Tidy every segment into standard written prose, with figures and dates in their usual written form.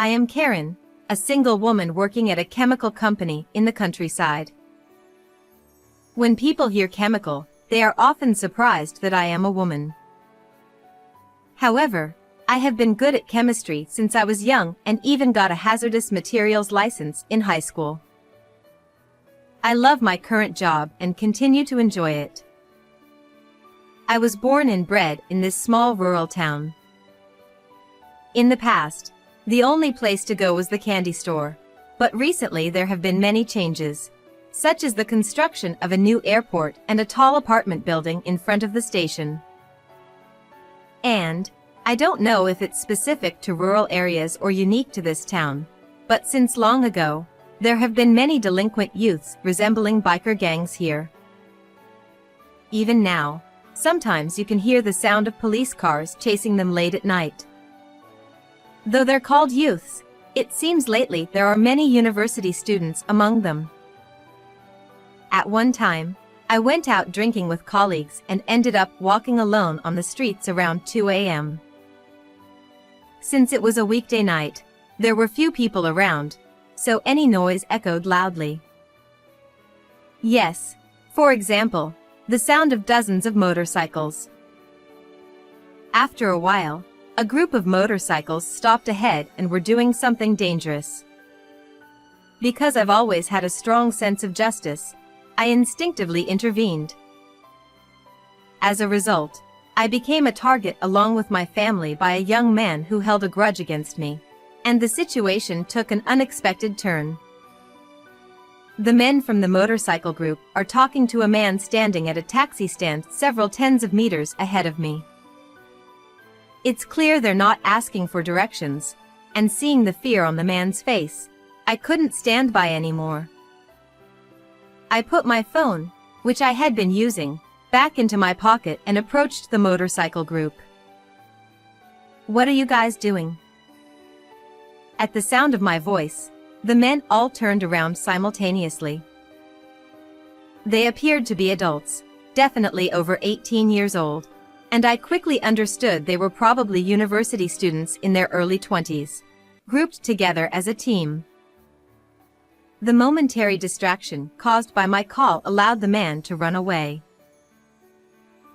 I am Karen, a single woman working at a chemical company in the countryside. When people hear chemical, they are often surprised that I am a woman. However, I have been good at chemistry since I was young and even got a hazardous materials license in high school. I love my current job and continue to enjoy it. I was born and bred in this small rural town. In the past, the only place to go was the candy store, but recently there have been many changes, such as the construction of a new airport and a tall apartment building in front of the station. And, I don't know if it's specific to rural areas or unique to this town, but since long ago, there have been many delinquent youths resembling biker gangs here. Even now, sometimes you can hear the sound of police cars chasing them late at night. Though they're called youths, it seems lately there are many university students among them. At one time, I went out drinking with colleagues and ended up walking alone on the streets around 2 a.m. Since it was a weekday night, there were few people around, so any noise echoed loudly. Yes, for example, the sound of dozens of motorcycles. After a while, a group of motorcycles stopped ahead and were doing something dangerous. Because I've always had a strong sense of justice, I instinctively intervened. As a result, I became a target along with my family by a young man who held a grudge against me, and the situation took an unexpected turn. The men from the motorcycle group are talking to a man standing at a taxi stand several tens of meters ahead of me. It's clear they're not asking for directions, and seeing the fear on the man's face, I couldn't stand by anymore. I put my phone, which I had been using, back into my pocket and approached the motorcycle group. "What are you guys doing?" At the sound of my voice, the men all turned around simultaneously. They appeared to be adults, definitely over 18 years old, and I quickly understood they were probably university students in their early 20s, grouped together as a team. The momentary distraction caused by my call allowed the man to run away.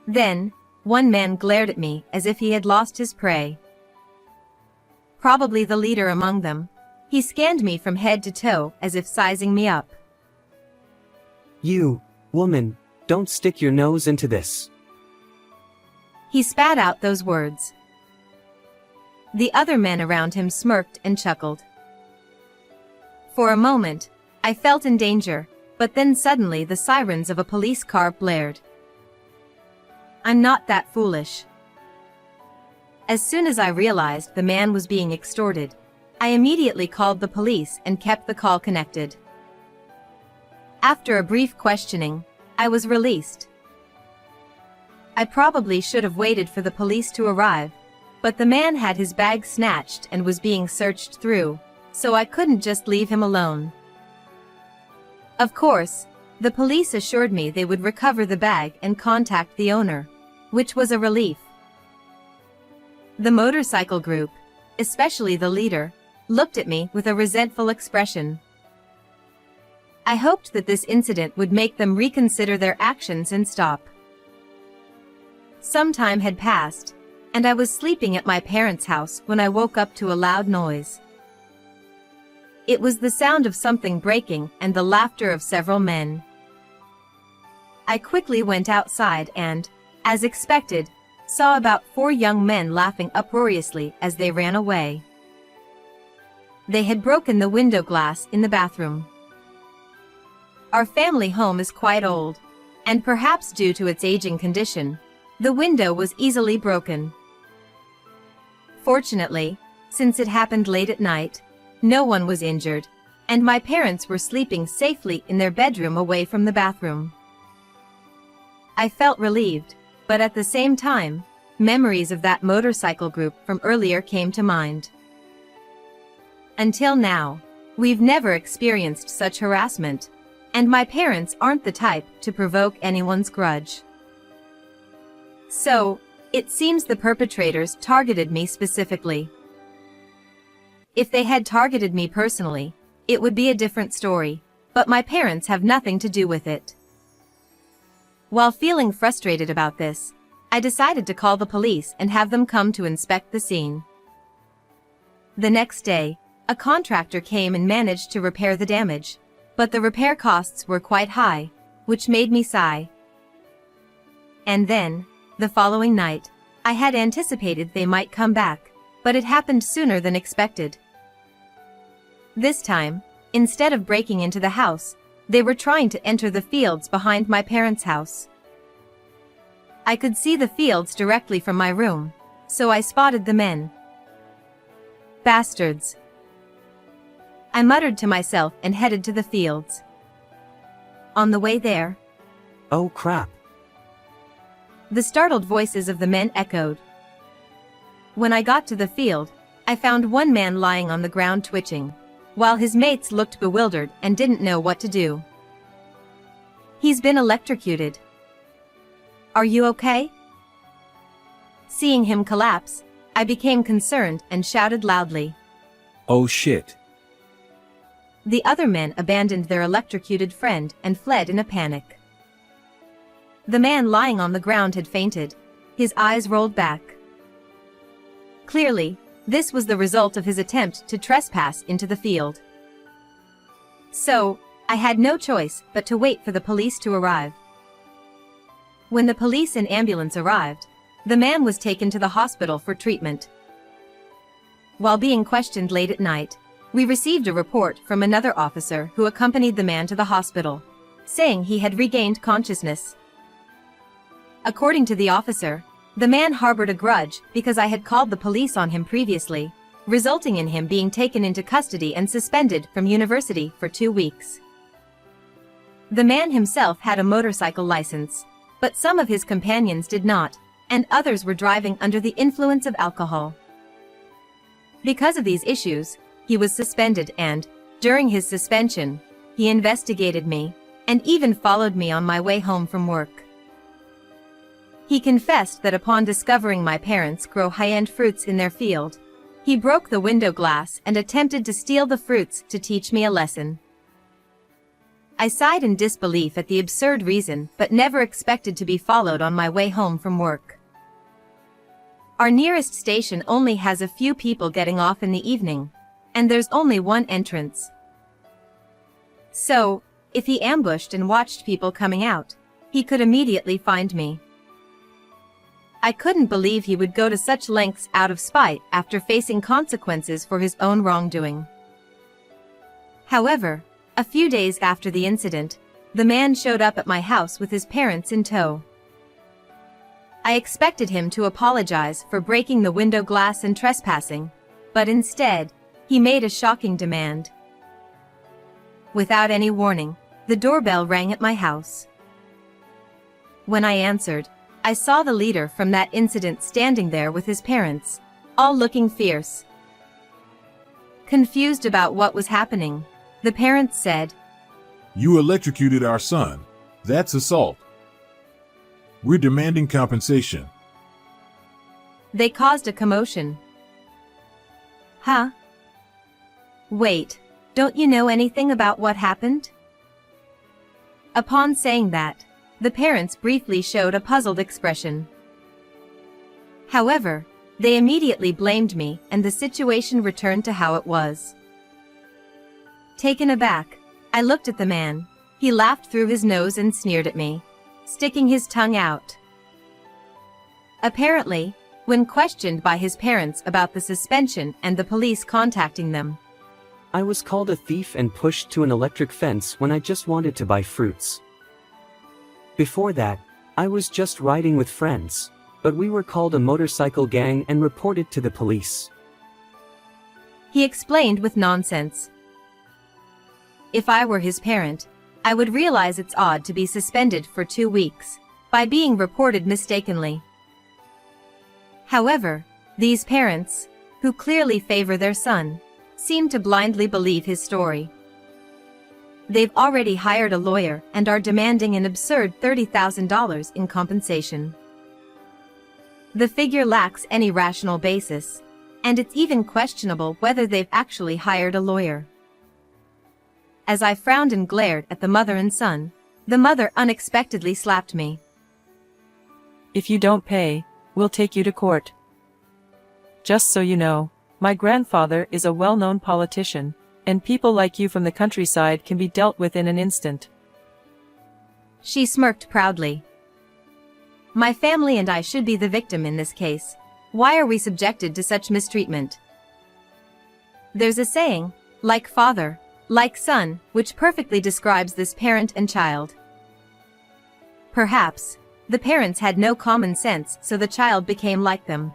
Then, one man glared at me as if he had lost his prey. Probably the leader among them, he scanned me from head to toe as if sizing me up. "You, woman, don't stick your nose into this." He spat out those words. The other men around him smirked and chuckled. For a moment, I felt in danger, but then suddenly the sirens of a police car blared. I'm not that foolish. As soon as I realized the man was being extorted, I immediately called the police and kept the call connected. After a brief questioning, I was released. I probably should have waited for the police to arrive, but the man had his bag snatched and was being searched through, so I couldn't just leave him alone. Of course, the police assured me they would recover the bag and contact the owner, which was a relief. The motorcycle group, especially the leader, looked at me with a resentful expression. I hoped that this incident would make them reconsider their actions and stop. Some time had passed, and I was sleeping at my parents' house when I woke up to a loud noise. It was the sound of something breaking and the laughter of several men. I quickly went outside and, as expected, saw about 4 young men laughing uproariously as they ran away. They had broken the window glass in the bathroom. Our family home is quite old, and perhaps due to its aging condition, the window was easily broken. Fortunately, since it happened late at night, no one was injured, and my parents were sleeping safely in their bedroom away from the bathroom. I felt relieved, but at the same time, memories of that motorcycle group from earlier came to mind. Until now, we've never experienced such harassment, and my parents aren't the type to provoke anyone's grudge. So, it seems the perpetrators targeted me specifically. If they had targeted me personally, it would be a different story, but my parents have nothing to do with it. While feeling frustrated about this, I decided to call the police and have them come to inspect the scene. The next day, a contractor came and managed to repair the damage, but the repair costs were quite high, which made me sigh. And then, the following night, I had anticipated they might come back, but it happened sooner than expected. This time, instead of breaking into the house, they were trying to enter the fields behind my parents' house. I could see the fields directly from my room, so I spotted the men. Bastards! I muttered to myself and headed to the fields. On the way there, Oh crap. the startled voices of the men echoed. When I got to the field, I found one man lying on the ground twitching, while his mates looked bewildered and didn't know what to do. He's been electrocuted. Are you okay? Seeing him collapse, I became concerned and shouted loudly. Oh shit. The other men abandoned their electrocuted friend and fled in a panic. The man lying on the ground had fainted, his eyes rolled back. Clearly, this was the result of his attempt to trespass into the field. So, I had no choice but to wait for the police to arrive. When the police and ambulance arrived, the man was taken to the hospital for treatment. While being questioned late at night, we received a report from another officer who accompanied the man to the hospital, saying he had regained consciousness. According to the officer, the man harbored a grudge because I had called the police on him previously, resulting in him being taken into custody and suspended from university for 2 weeks. The man himself had a motorcycle license, but some of his companions did not, and others were driving under the influence of alcohol. Because of these issues, he was suspended and, during his suspension, he investigated me, and even followed me on my way home from work. He confessed that upon discovering my parents grow high-end fruits in their field, he broke the window glass and attempted to steal the fruits to teach me a lesson. I sighed in disbelief at the absurd reason but never expected to be followed on my way home from work. Our nearest station only has a few people getting off in the evening, and there's only one entrance. So, if he ambushed and watched people coming out, he could immediately find me. I couldn't believe he would go to such lengths out of spite after facing consequences for his own wrongdoing. However, a few days after the incident, the man showed up at my house with his parents in tow. I expected him to apologize for breaking the window glass and trespassing, but instead, he made a shocking demand. Without any warning, the doorbell rang at my house. When I answered, I saw the leader from that incident standing there with his parents, all looking fierce. Confused about what was happening, the parents said, "You electrocuted our son. That's assault. We're demanding compensation." They caused a commotion. Huh? Wait, don't you know anything about what happened? Upon saying that, the parents briefly showed a puzzled expression. However, they immediately blamed me and the situation returned to how it was. Taken aback, I looked at the man. He laughed through his nose and sneered at me, sticking his tongue out. Apparently, when questioned by his parents about the suspension and the police contacting them, I was called a thief and pushed to an electric fence when I just wanted to buy fruits. Before that, I was just riding with friends, but we were called a motorcycle gang and reported to the police. He explained with nonsense. If I were his parent, I would realize it's odd to be suspended for 2 weeks, by being reported mistakenly. However, these parents, who clearly favor their son, seem to blindly believe his story. They've already hired a lawyer and are demanding an absurd $30,000 in compensation. The figure lacks any rational basis, And it's even questionable whether they've actually hired a lawyer. As I frowned and glared at the mother and son, the mother unexpectedly slapped me. If you don't pay, we'll take you to court. Just so you know, my grandfather is a well-known politician, and people like you from the countryside can be dealt with in an instant. She smirked proudly. My family and I should be the victim in this case. Why are we subjected to such mistreatment? There's a saying, like father, like son, which perfectly describes this parent and child. Perhaps, the parents had no common sense, so the child became like them.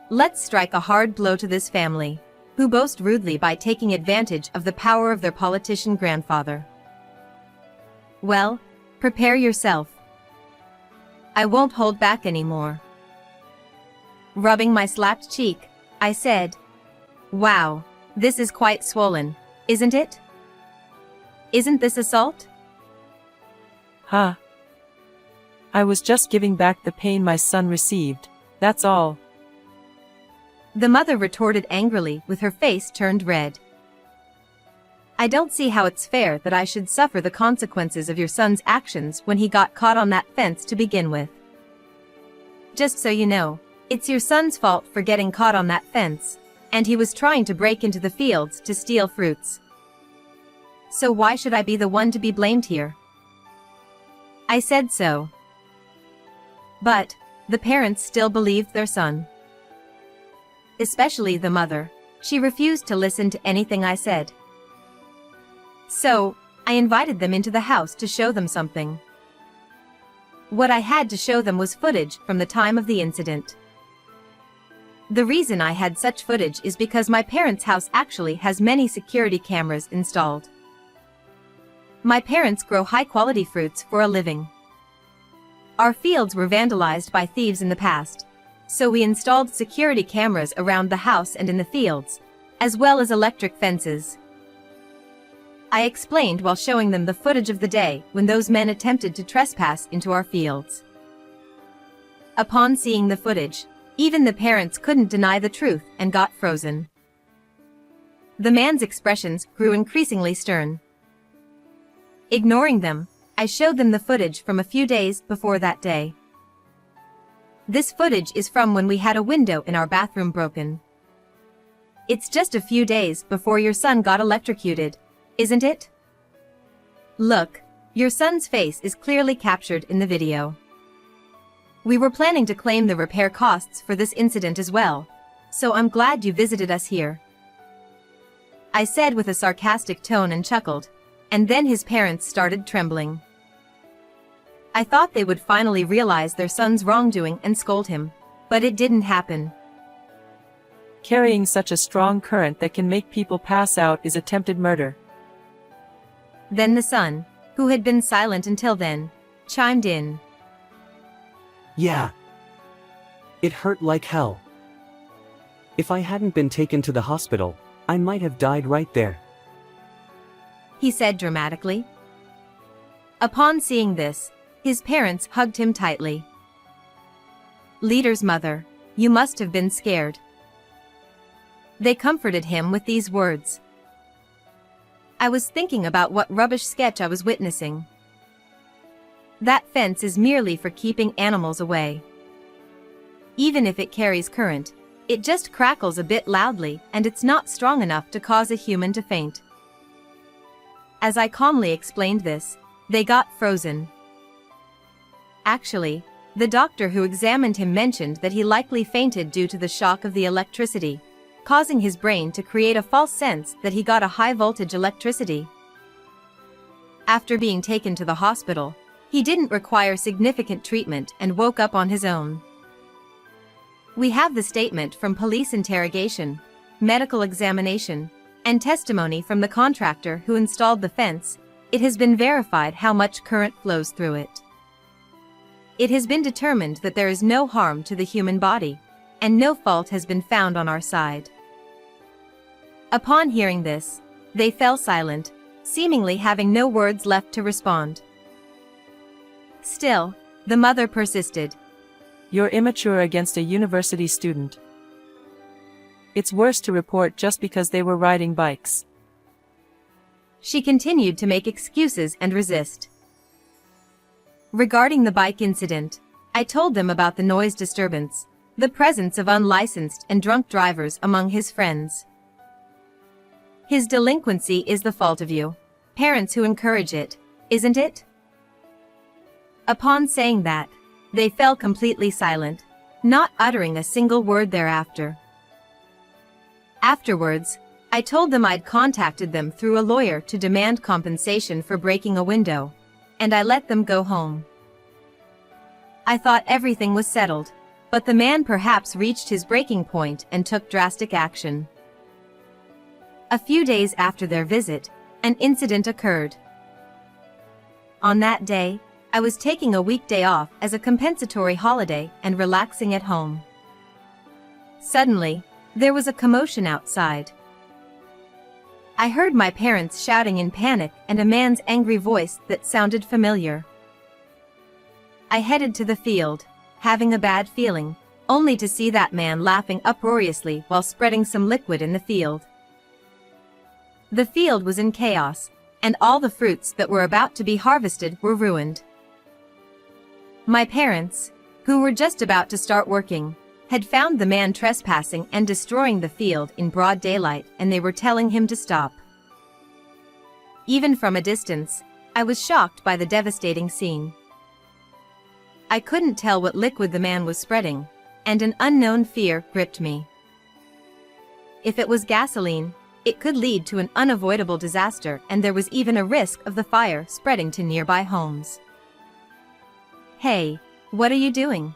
Let's strike a hard blow to this family, who boast rudely by taking advantage of the power of their politician grandfather. Well, prepare yourself. I won't hold back anymore. Rubbing my slapped cheek, I said, "Wow, this is quite swollen, isn't it? Isn't this assault?" Huh? I was just giving back the pain my son received, that's all. The mother retorted angrily with her face turned red. I don't see how it's fair that I should suffer the consequences of your son's actions when he got caught on that fence to begin with. Just so you know, it's your son's fault for getting caught on that fence, and he was trying to break into the fields to steal fruits. So why should I be the one to be blamed here? I said so. But, the parents still believed their son. Especially the mother. She refused to listen to anything I said. So, I invited them into the house to show them something. What I had to show them was footage from the time of the incident. The reason I had such footage is because my parents' house actually has many security cameras installed. My parents grow high-quality fruits for a living. Our fields were vandalized by thieves in the past, so we installed security cameras around the house and in the fields, as well as electric fences. I explained while showing them the footage of the day when those men attempted to trespass into our fields. Upon seeing the footage, even the parents couldn't deny the truth and got frozen. The man's expressions grew increasingly stern. Ignoring them, I showed them the footage from a few days before that day. This footage is from when we had a window in our bathroom broken. It's just a few days before your son got electrocuted, isn't it? Look, your son's face is clearly captured in the video. We were planning to claim the repair costs for this incident as well, so I'm glad you visited us here. I said with a sarcastic tone and chuckled, and then his parents started trembling. I thought they would finally realize their son's wrongdoing and scold him, but it didn't happen. Carrying such a strong current that can make people pass out is attempted murder. Then the son, who had been silent until then, chimed in. Yeah. It hurt like hell. If I hadn't been taken to the hospital, I might have died right there. He said dramatically. Upon seeing this, his parents hugged him tightly. Leader's mother, you must have been scared. They comforted him with these words. I was thinking about what rubbish sketch I was witnessing. That fence is merely for keeping animals away. Even if it carries current, it just crackles a bit loudly and it's not strong enough to cause a human to faint. As I calmly explained this, they got frozen. Actually, the doctor who examined him mentioned that he likely fainted due to the shock of the electricity, causing his brain to create a false sense that he got a high-voltage electricity. After being taken to the hospital, he didn't require significant treatment and woke up on his own. We have the statement from police interrogation, medical examination, and testimony from the contractor who installed the fence. It has been verified how much current flows through it. It has been determined that there is no harm to the human body, and no fault has been found on our side. Upon hearing this, they fell silent, seemingly having no words left to respond. Still, the mother persisted. You're immature against a university student. It's worse to report just because they were riding bikes. She continued to make excuses and resist. Regarding the bike incident, I told them about the noise disturbance, the presence of unlicensed and drunk drivers among his friends. His delinquency is the fault of you, parents who encourage it, isn't it? Upon saying that, they fell completely silent, not uttering a single word thereafter. Afterwards, I told them I'd contacted them through a lawyer to demand compensation for breaking a window, and I let them go home. I thought everything was settled, but the man perhaps reached his breaking point and took drastic action. A few days after their visit, an incident occurred. On that day, I was taking a weekday off as a compensatory holiday and relaxing at home. Suddenly, there was a commotion outside. I heard my parents shouting in panic and a man's angry voice that sounded familiar. I headed to the field, having a bad feeling, only to see that man laughing uproariously while spreading some liquid in the field. The field was in chaos, and all the fruits that were about to be harvested were ruined. My parents, who were just about to start working, had found the man trespassing and destroying the field in broad daylight, and they were telling him to stop. Even from a distance, I was shocked by the devastating scene. I couldn't tell what liquid the man was spreading, and an unknown fear gripped me. If it was gasoline, it could lead to an unavoidable disaster, and there was even a risk of the fire spreading to nearby homes. "Hey, what are you doing?"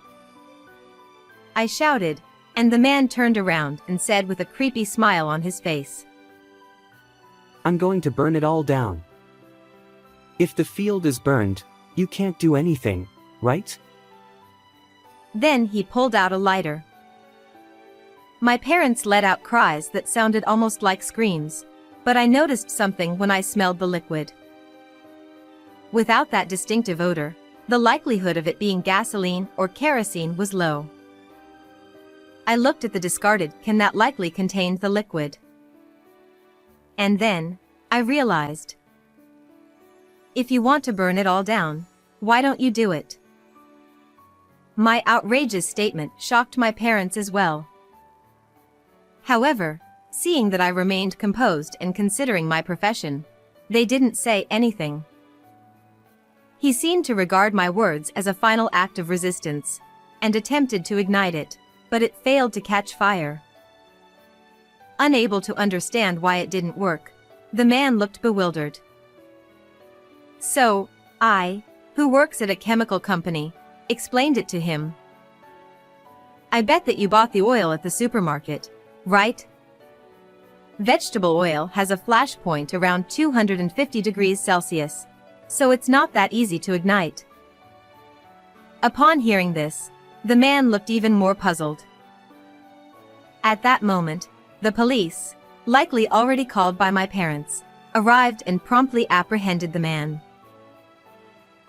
I shouted, and the man turned around and said with a creepy smile on his face, "I'm going to burn it all down. If the field is burned, you can't do anything, right?" Then he pulled out a lighter. My parents let out cries that sounded almost like screams, but I noticed something when I smelled the liquid. Without that distinctive odor, the likelihood of it being gasoline or kerosene was low. I looked at the discarded can that likely contained the liquid. And then, I realized. If you want to burn it all down, why don't you do it? My outrageous statement shocked my parents as well. However, seeing that I remained composed and considering my profession, they didn't say anything. He seemed to regard my words as a final act of resistance, and attempted to ignite it, but it failed to catch fire. Unable to understand why it didn't work, the man looked bewildered. So, I, who works at a chemical company, explained it to him. "I bet that you bought the oil at the supermarket, right? Vegetable oil has a flash point around 250 degrees Celsius, so it's not that easy to ignite." Upon hearing this, the man looked even more puzzled. At that moment, the police, likely already called by my parents, arrived and promptly apprehended the man.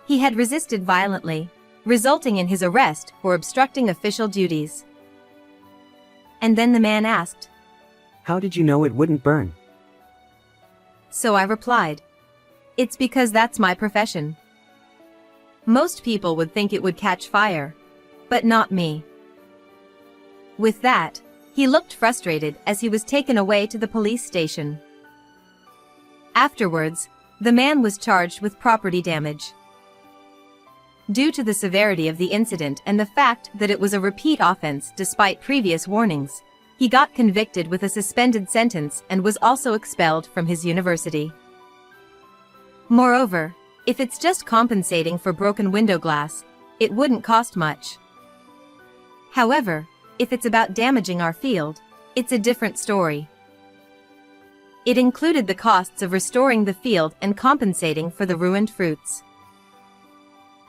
He had resisted violently, resulting in his arrest for obstructing official duties. And then the man asked, "How did you know it wouldn't burn?" So I replied, "It's because that's my profession. Most people would think it would catch fire, but not me." With that, he looked frustrated as he was taken away to the police station. Afterwards, the man was charged with property damage. Due to the severity of the incident and the fact that it was a repeat offense despite previous warnings, he got convicted with a suspended sentence and was also expelled from his university. Moreover, if it's just compensating for broken window glass, it wouldn't cost much. However, if it's about damaging our field, it's a different story. It included the costs of restoring the field and compensating for the ruined fruits.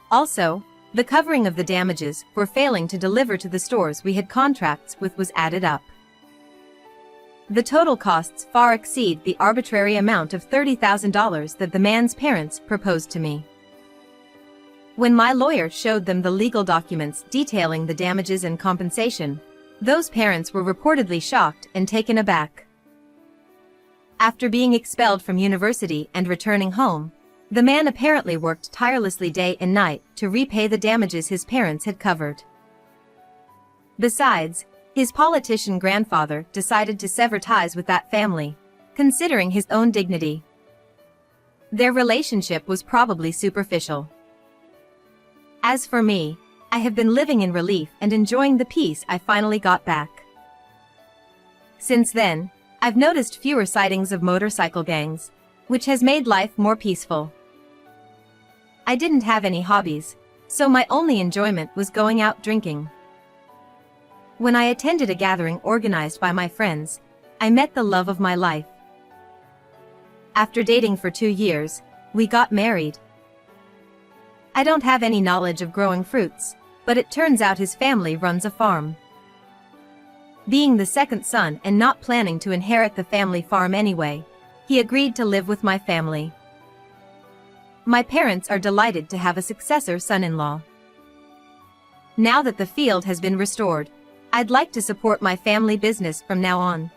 Also, the covering of the damages for failing to deliver to the stores we had contracts with was added up. The total costs far exceed the arbitrary amount of $30,000 that the man's parents proposed to me. When my lawyer showed them the legal documents detailing the damages and compensation, Those parents were reportedly shocked and taken aback. After being expelled from university and returning home, the man apparently worked tirelessly day and night to repay the damages his parents had covered. Besides, his politician grandfather decided to sever ties with that family, considering his own dignity. Their relationship was probably superficial. As for me, I have been living in relief and enjoying the peace I finally got back. Since then, I've noticed fewer sightings of motorcycle gangs, which has made life more peaceful. I didn't have any hobbies, so my only enjoyment was going out drinking. When I attended a gathering organized by my friends, I met the love of my life. After dating for 2 years, we got married. I don't have any knowledge of growing fruits, but it turns out his family runs a farm. Being the second son and not planning to inherit the family farm anyway, he agreed to live with my family. My parents are delighted to have a successor son-in-law. Now that the field has been restored, I'd like to support my family business from now on.